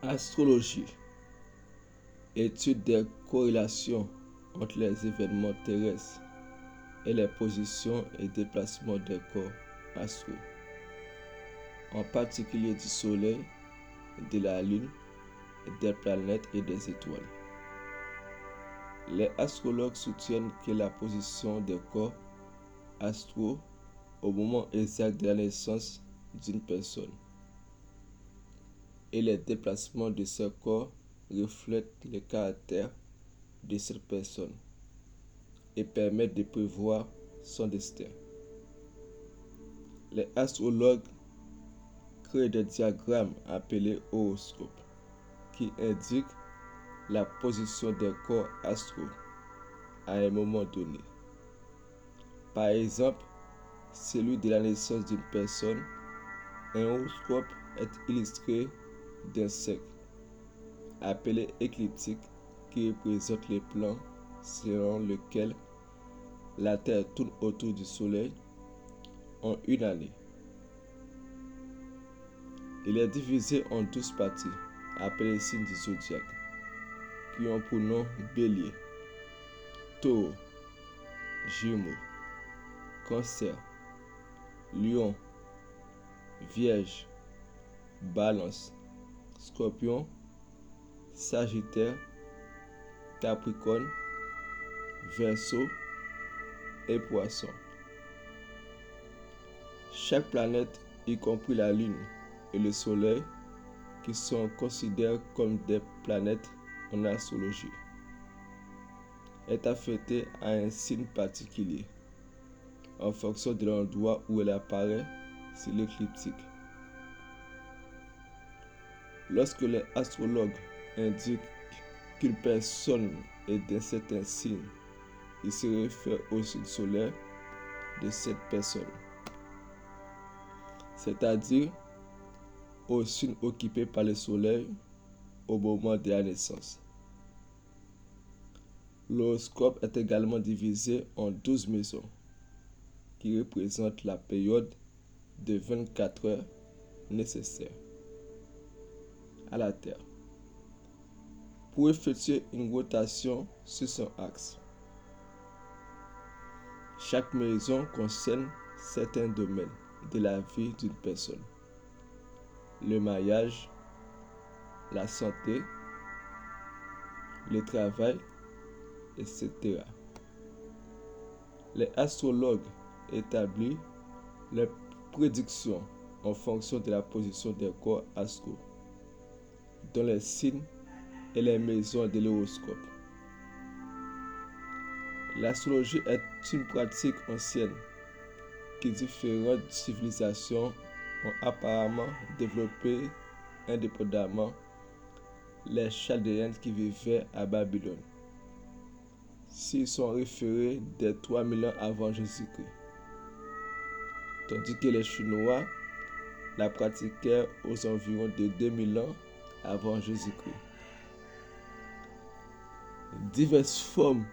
Astrologie, étude des corrélations entre les événements terrestres et les positions et déplacements des corps astraux, en particulier du Soleil, de la Lune, des planètes et des étoiles. Les astrologues soutiennent que la position des corps astraux au moment exact de la naissance d'une personne et les déplacements de ces corps reflètent le caractère de cette personne et permettent de prévoir son destin. Les astrologues créent des diagrammes appelés horoscopes qui indiquent la position des corps astraux à un moment donné. Par exemple, celui de la naissance d'une personne, un horoscope est illustré d'un cercle appelé écliptique qui représente les plans selon lequel la Terre tourne autour du Soleil en une année. Il est divisé en 12 parties appelées les signes du zodiaque qui ont pour nom Bélier, Taureau, Gémeaux, Cancer, Lion, Vierge, Balance, Scorpion, Sagittaire, Capricorne, Verseau et Poisson. Chaque planète, y compris la Lune et le Soleil, qui sont considérés comme des planètes en astrologie, est affectée à un signe particulier en fonction de l'endroit où elle apparaît sur l'écliptique. Lorsque les astrologues indiquent qu'une personne est d'un certain signe, ils se réfèrent au signe solaire de cette personne, c'est-à-dire au signe occupé par le Soleil au moment de la naissance. L'horoscope est également divisé en 12 maisons qui représentent la période de 24 heures nécessaire à la Terre pour effectuer une rotation sur son axe. Chaque maison concerne certains domaines de la vie d'une personne: le mariage, la santé, le travail, etc. Les astrologues établissent les prédictions en fonction de la position des corps astraux dans les signes et les maisons de l'horoscope. L'astrologie est une pratique ancienne que différentes civilisations ont apparemment développée indépendamment. Les Chaldéens qui vivaient à Babylone s'y sont référés dès 3000 ans avant Jésus-Christ, tandis que les Chinois la pratiquaient aux environs de 2000 ans avant Jésus-Christ. Diverses formes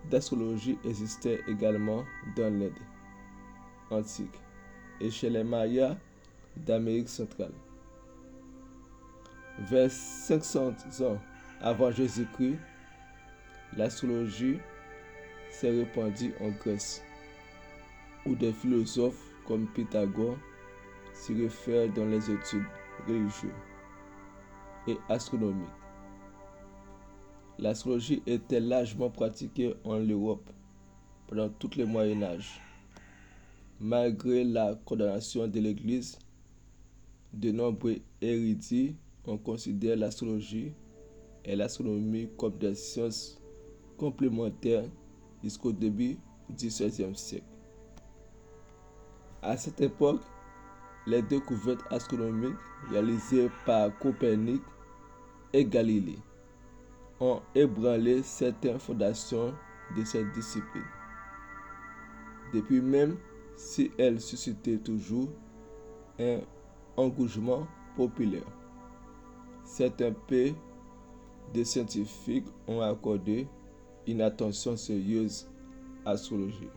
d'astrologie existaient également dans l'Inde antique et chez les Mayas d'Amérique centrale. Vers 500 ans avant Jésus-Christ, l'astrologie s'est répandue en Grèce, où des philosophes comme Pythagore s'y réfèrent dans les études religieuses et astronomiques. L'astrologie était largement pratiquée en Europe pendant tout le Moyen Âge. Malgré la condamnation de l'Église, de nombreux érudits on considère l'astrologie et l'astronomie comme des sciences complémentaires jusqu'au début du XVIe siècle. À cette époque, les découvertes astronomiques réalisées par Copernic et Galilée ont ébranlé certaines fondations de cette discipline. Depuis même si elles suscitaient toujours un engouement populaire, certains pays de scientifiques ont accordé une attention sérieuse à l'astrologie.